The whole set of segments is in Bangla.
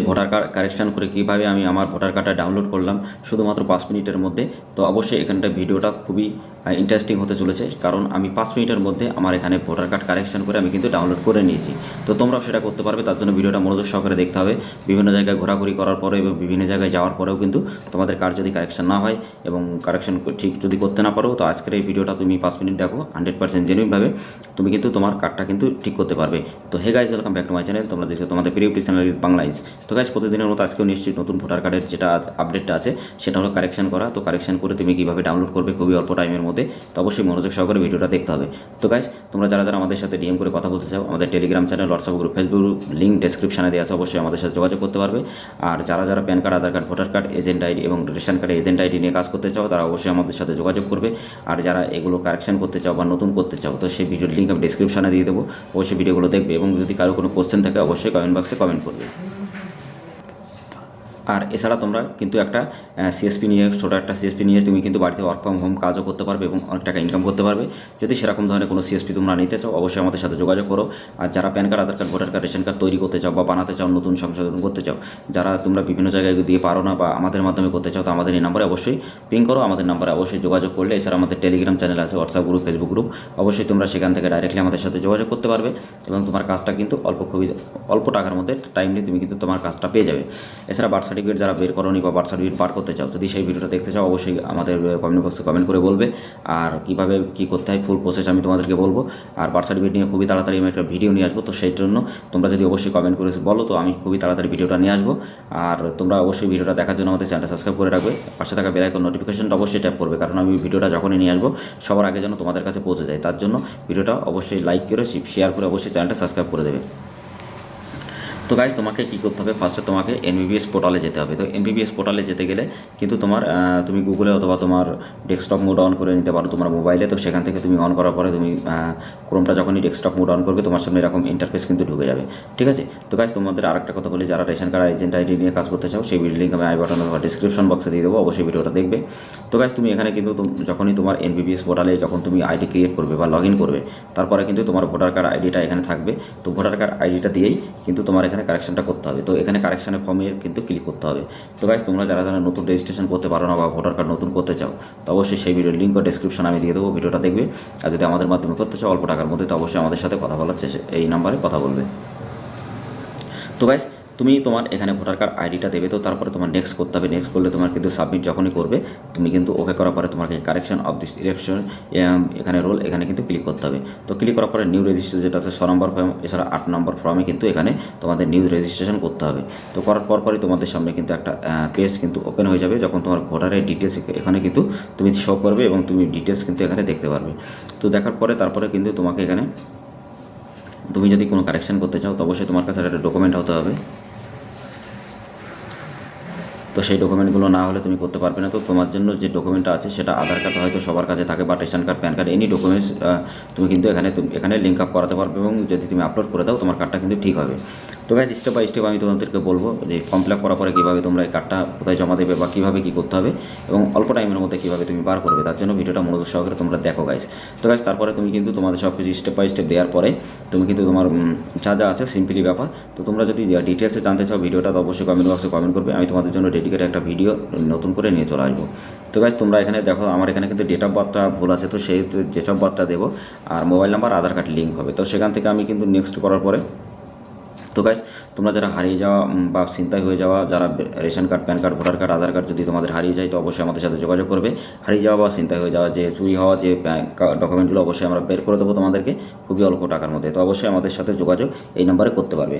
ভোটার কার্ড কারেকশান করে কীভাবে আমি আমার ভোটার কার্ডটা ডাউনলোড করলাম শুধুমাত্র 5 মিনিটের মধ্যে। তো অবশ্যই এখানটা ভিডিওটা খুবই ইন্টারেস্টিং হতে চলেছে, কারণ আমি 5 মিনিটের মধ্যে আমার এখানে ভোটার কার্ড কারেকশান করে আমি কিন্তু ডাউনলোড করে নিয়েছি। তো তোমরাও সেটা করতে পারবে, তার জন্য ভিডিওটা মনোযোগ সহকারে দেখতে হবে। বিভিন্ন জায়গায় ঘোরাঘুরি করার পরে এবং বিভিন্ন জায়গায় যাওয়ার পরেও কিন্তু তোমাদের কার্ড যদি কারেকশান না হয় এবং কারেকশান ঠিক যদি করতে না পারো, তো আজকের এই ভিডিওটা তুমি 5 মিনিট দেখো, 100% জেনুইনভাবে তুমি কিন্তু তোমার কার্ডটা কিন্তু ঠিক করতে পারবে। তো hey guys, welcome back to my channel. তোমরা দেখছো তোমাদের প্রিয় ইউটিউব চ্যানেল বাংলাইন্স। তো গাইজ, প্রতিদিনের মতো আজকেও নিশ্চিত নতুন ভোটার কার্ডের যেটা আপডেটটা আছে সেটা হলো কারেকশান করা। তো কারেকশান করে তুমি কীভাবে ডাউনলোড করবে খুবই অল্প টাইমের মধ্যে, তো অবশ্যই মনোযোগ সহকারে ভিডিওটা দেখতে হবে। তো গাইজ, তোমরা যারা যারা আমাদের সাথে ডিএম করে কথা বলতে চাও, আমাদের Telegram channel, WhatsApp group, Facebook group link ডেসক্রিপশনে দেওয়া আছে, অবশ্যই আমাদের সাথে যোগাযোগ করতে পারবে। আর যারা যারা PAN card, Aadhaar card, voter card, agent ID এবং রেশন কার্ডে এজেন্ট আইডি নিয়ে কাজ করতে চাও, তারা অবশ্যই আমাদের সাথে যোগাযোগ করবে। আর যারা এগুলো কারেকশান করতে চাও বা নতুন করতে চাও, তো সেই ভিডিওর লিঙ্ক আমি ডেসক্রিপশনে দিয়ে দেবো, অবশ্যই ভিডিওগুলো দেখবে এবং যদি কারো কোনো কোশ্চেন থাকে অবশ্যই কমেন্ট বক্সে কমেন্ট করবে। আর এছাড়া তোমরা কিন্তু একটা সিএসপি নিয়ে, ছোটো একটা সিএসপি নিয়ে তুমি কিন্তু বাড়িতে ওয়ার্ক ফ্রম হোম কাজও করতে পারবে এবং অনেক টাকা ইনকাম করতে পারবে। যদি সেরকম ধরনের কোনো সিএসপি তোমরা নিতে চাও, অবশ্যই আমাদের সাথে যোগাযোগ করো। আর যারা PAN card, Aadhaar card, voter card, ration card তৈরি করতে চাও বা বানাতে চাও, নতুন সংশোধন করতে চাও, যারা তোমরা বিভিন্ন জায়গায় দিয়ে পারো না বা আমাদের মাধ্যমে করতে চাও, তো আমাদের এই নাম্বারে অবশ্যই পিং করো, আমাদের নাম্বারে অবশ্যই যোগাযোগ করলে। এছাড়া আমাদের টেলিগ্রাম চ্যানেল আছে, হোয়াটসঅ্যাপ গ্রুপ, ফেসবুক গ্রুপ, অবশ্যই তোমরা সেখান থেকে ডাইরেক্টলি আমাদের সাথে যোগাযোগ করতে পারবে এবং তোমার কাজটা কিন্তু খুবই অল্প টাকার মধ্যে টাইম নিয়ে তুমি কিন্তু তোমার কাজটা পেয়ে যাবে। এছাড়া বার্থ সার্টিফিকেট যারা বের করো বা বার্থ সার্টিফিকেট বার করতে চাও, যদি সেই ভিডিওটা দেখতে চাও অবশ্যই আমাদের কমেন্ট বক্সে কমেন্ট করে বলবে। আর কীভাবে কী করতে হয় ফুল প্রসেস আমি তোমাদেরকে বলবো। আর বার্থ সার্টিফিকেট নিয়ে খুবই তাড়াতাড়ি আমি একটা ভিডিও নিয়ে আসবো, তো সেই জন্য তোমরা যদি অবশ্যই কমেন্ট করে বলো, তো আমি খুবই তাড়াতাড়ি ভিডিওটা নিয়ে আসবো। আর তোমরা অবশ্যই ভিডিওটা দেখার জন্য আমাদের চ্যানেলটা সাবস্ক্রাইব করে রাখবে, পাশে থাকা বেল আইকন নোটিফিকেশনটা অবশ্যই ট্যাপ করবে, কারণ আমি ভিডিওটা যখনই নিয়ে আসবো সবার আগে যেন তোমাদের কাছে পৌঁছে যায়। তার জন্য ভিডিওটা অবশ্যই লাইক করে শেয়ার করে অবশ্যই চ্যানেলটা সাবস্ক্রাইব করে দেবে। তো গাইজ, তোমাকে কী করতে হবে, ফার্স্টে তোমাকে এনবিবিএস পোর্টালে যেতে হবে। তো এনবিবিএস পোর্টালে যেতে গেলে কিন্তু তুমি গুগলে অথবা তোমার ডেস্কটপ মোড অন করে নিতে পারো তোমার মোবাইলে। তো সেখান থেকে তুমি অন করার পরে তুমি ক্রোমটা যখনই ডেস্কটপ মোড অন করবে, তোমার সামনে এরকম ইন্টারফেস কিন্তু ঢুকে যাবে, ঠিক আছে। তো গাইজ, তোমাদের আরেকটা কথা বলি, যারা রেশন কার্ড, এজেন্ট আইডি নিয়ে কাজ করতে চাও, সেই লিঙ্ক আমি আই বাটন অথবা ডিসক্রিপশন বক্সে দিয়ে দেবো, অবশ্যই ভিডিওটা দেখবে। তো গাইজ, তুমি এখানে কিন্তু যখনই তোমার এনবিবিএস পোর্টালে যখন তুমি আইডি ক্রিয়েট করবে বা লগ ইন করবে, তারপরে কিন্তু তোমার ভোটার কার্ড আইডিটা এখানে থাকবে। তো ভোটার কার্ড আইডিটা দিয়েই কিন্তু তোমার এখানে কারেকশনটা করতে হবে। তো এখানে কারেকশানের ফর্মের কিন্তু ক্লিক করতে হবে। তো গাইজ, তোমরা যারা যারা নতুন রেজিস্ট্রেশন করতে পারো না বা ভোটার কার্ড নতুন করতে চাও, তো অবশ্যই সেই ভিডিওর লিঙ্ক ও ডেসক্রিপশন আমি দিয়ে দেবো, ভিডিওটা দেখবে। আর যদি আমাদের মাধ্যমে করতে চাও অল্প টাকার মধ্যে, তো অবশ্যই আমাদের সাথে কথা বলার এই নাম্বারে কথা বলবে। তো গাইজ, তুমি তোমার এখানে ভোটার কার্ড আইডিটা দেবে, তো তারপরে তোমার নেক্সট করতে হবে। নেক্সট করলে তোমার কিন্তু সাবমিট যখনই করবে, তুমি কিন্তু ওকে করার পরে তোমাকে কারেকশন অফ দিস ইলেকশন এখানে রোল এখানে কিন্তু ক্লিক করতে হবে। তো ক্লিক করার পরে নিউ রেজিস্ট্রেশন যেটা আছে 6 নম্বর ফর্ম, এছাড়া 8 নম্বর ফর্মে কিন্তু এখানে তোমাদের নিউ রেজিস্ট্রেশন করতে হবে। তো করার পরপরই তোমাদের সামনে কিন্তু একটা পেজ কিন্তু ওপেন হয়ে যাবে, যখন তোমার ভোটারের ডিটেলস এখানে কিন্তু তুমি শো করবে এবং তুমি ডিটেলস কিন্তু এখানে দেখতে পারবে। তো দেখার পরে তারপরে কিন্তু তোমাকে এখানে তুমি যদি কোনো কারেকশন করতে চাও, তো অবশ্যই তোমার কাছে একটা ডকুমেন্ট হতে হবে। তো সেই ডকুমেন্টগুলো না হলে তুমি করতে পারবে না। তো তোমার জন্য যে ডকুমেন্টটা আছে সেটা আধার কার্ড হয়তো সবার কাছে থাকে, বা ration card, PAN card, any documents তুমি কিন্তু এখানে লিঙ্ক আপ করাতে পারবে এবং যদি তুমি আপলোড করে দাও তোমার কার্ডটা কিন্তু ঠিক হবে। তো গাইজ, স্টেপ বাই স্টেপ আমি তোমাদেরকে বলবো যে ফর্ম ফিল আপ করার পরে কীভাবে তোমরা এই কার্ডটা কোথায় জমা দেবে বা কীভাবে কী করতে হবে এবং অল্প টাইমের মধ্যে কীভাবে তুমি বার করবে, তার জন্য ভিডিওটা মনোযোগ সহকারে তোমরা দেখো গাইজ। তো গাইজ, তারপরে তুমি কিন্তু তোমাদের সব কিছু স্টেপ বাই স্টেপ দেওয়ার পরে তুমি কিন্তু তোমার যা যা আছে সিম্পলি ব্যাপার। তো তোমরা যদি ডিটেলসে জানতে চাও ভিডিওটা, তো অবশ্যই কমেন্ট বক্সে কমেন্ট করবে, আমি তোমাদের জন্য ডেডিকেট একটা ভিডিও নতুন করে নিয়ে চলে আসবো। তো গাইজ, তোমরা এখানে দেখো আমার এখানে কিন্তু ডেট অফ বার্থটা ভুল আছে, তো সেই ডেট অফ বার্থটা দেবো আর মোবাইল নাম্বার, আধার কার্ড লিঙ্ক হবে। তো সেখান থেকে আমি কিন্তু নেক্সট করার পরে, তো গাইজ, তোমরা যারা হারিয়ে যাওয়া বা ছিনতাই হয়ে যাওয়া, যারা ration card, PAN card, voter card, Aadhaar card যদি তোমাদের হারিয়ে যায়, তো অবশ্যই আমাদের সাথে যোগাযোগ করবে। হারিয়ে যাওয়া বা ছিনতাই হয়ে যাওয়া, যে চুরি হওয়া যে ডকুমেন্টগুলো অবশ্যই আমরা বের করে দেবো তোমাদেরকে খুবই অল্প টাকার মধ্যে। তো অবশ্যই আমাদের সাথে যোগাযোগ এই নাম্বারে করতে পারবে।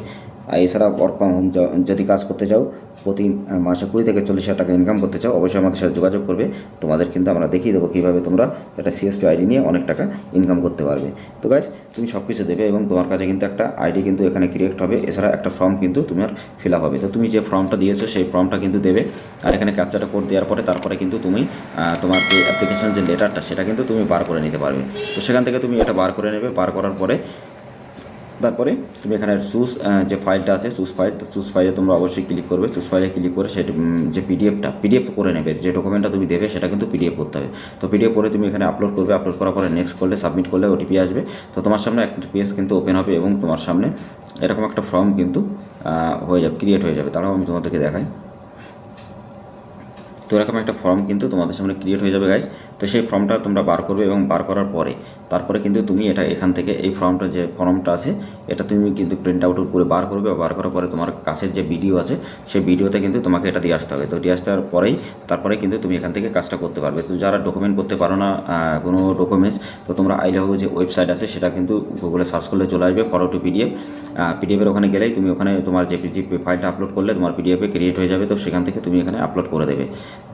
আর এছাড়া ওয়ার্ক ফ্রম হোম যদি কাজ করতে চাও, প্রতি মাসে 20 থেকে 40 হাজার টাকা ইনকাম করতে চাও, অবশ্যই আমাদের সাথে যোগাযোগ করবে। তোমাদের কিন্তু আমরা দেখিয়ে দেবো কীভাবে তোমরা একটা সিএসপি আইডি নিয়ে অনেক টাকা ইনকাম করতে পারবে। তো গাইজ, তুমি সব কিছু দেবে এবং তোমার কাছে কিন্তু একটা আইডি কিন্তু এখানে ক্রিয়েট হবে, এছাড়া একটা ফর্ম কিন্তু তোমার ফিল আপ হবে। তো তুমি যে ফর্মটা দিয়েছো সেই ফর্মটা কিন্তু দেবে, আর এখানে ক্যাপচারটা কোড দেওয়ার পরে তারপরে কিন্তু তুমি তোমার যে অ্যাপ্লিকেশন যে লেটারটা সেটা কিন্তু তুমি বার করে নিতে পারবে। তো সেখান থেকে তুমি এটা বার করে নেবে, বার করার পরে তারপরে তুমি এখানে চুজ যে ফাইলটা আছে চুজ ফাইলে তোমরা অবশ্যই ক্লিক করবে। চুজ ফাইলে ক্লিক করে সেটা যে পিডিএফ করে নেবে, যে ডকুমেন্টটা তুমি দেবে সেটা কিন্তু পিডিএফ করতে হবে। তো পিডিএফ করে তুমি এখানে আপলোড করবে, আপলোড করার পরে নেক্সট করলে, সাবমিট করলে ওটিপি আসবে। তো তোমার সামনে একটা পেজ কিন্তু ওপেন হবে এবং তোমার সামনে এরকম একটা ফর্ম কিন্তু হয়ে যাবে, ক্রিয়েট হয়ে যাবে। তাহলে আমি তোমাদেরকে দেখাই। তো এরকম একটা ফর্ম কিন্তু তোমাদের সামনে ক্রিয়েট হয়ে যাবে গাইজ। তো সেই ফর্মটা তোমরা বার করবে এবং বার করার পরে তারপরে কিন্তু তুমি এটা এখান থেকে এই ফর্মটা যে ফর্মটা আছে এটা তুমি কিন্তু প্রিন্ট আউট করে বার করবে। বার করার পরে তোমার কাছের যে ভিডিও আছে সেই ভিডিওতে কিন্তু তোমাকে এটা দিয়ে আসতে হবে। তো দিয়ে আসতে পরেই তারপরে কিন্তু তুমি এখান থেকে কাজটা করতে পারবে। তো যারা ডকুমেন্ট করতে পারো না কোনো ডকুমেন্টস, তো তোমরা আইলাহু যে ওয়েবসাইট আছে সেটা কিন্তু গুগলে সার্চ করলে চলে আসবে ফরওয়ার্ড টু পিডিএফ। পিডিএফের ওখানে গেলেই তুমি ওখানে তোমার যে ফাইলটা আপলোড করলে তোমার পিডিএফে ক্রিয়েট হয়ে যাবে। তো সেখান থেকে তুমি এখানে আপলোড করে দেবে।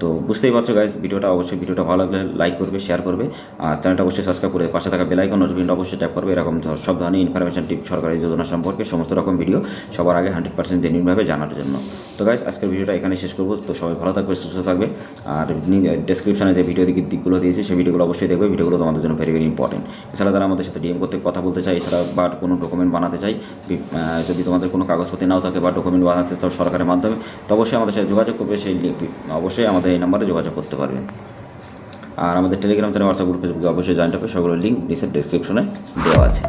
তো বুঝতেই পারছো গাইজ, অবশ্যই ভিডিওটা ভালো লাগলে লাইক করবে, শেয়ার করবে, আর চ্যানেলটা অবশ্যই সাবস্ক্রাইব করে পাশে থাকা বেল আইকন নোটিফিকেশনটা অবশ্যই ট্যাপ করবে। এরকম সব ধরনের ইনফরমেশন টিপ, সরকারি যোজনা সম্পর্কে সমস্ত রকম ভিডিও সবার আগে 100% জেনুইনভাবে জানার জন্য। তো গাইজ আজকের ভিডিওটা এখানে শেষ করবো। তো সবাই ভালো থাকবে, সুস্থ থাকবে, আর ডেসক্রিপশনে যে ভিডিও দিকগুলো দিয়েছি সেই ভিডিওগুলো অবশ্যই দেখবে। ভিডিওগুলো তোমাদের জন্য ভেরি ভেরি ইম্পর্টেন্ট। এছাড়া যারা আমাদের সাথে ডিএম করতে কথা বলতে চাই, এছাড়া বা কোনো ডকুমেন্ট বানাতে চাই, যদি তোমাদের কোনো কাগজপত্র নাও থাকে বা ডকুমেন্ট বানাতে চাও সরকারের মাধ্যমে, তো অবশ্যই আমাদের সাথে যোগাযোগ করবে। সেই অবশ্যই আমাদের এই নাম্বারে যোগাযোগ করতে পারবেন। আর আমাদের টেলিগ্রাম চ্যানেল, হোয়াটসঅ্যাপ গ্রুপ, ফেসবুকে অবশ্যই জয়েন্ট হবে। সবগুলো লিঙ্ক নিচের ডেসক্রিপশনে দেওয়া আছে।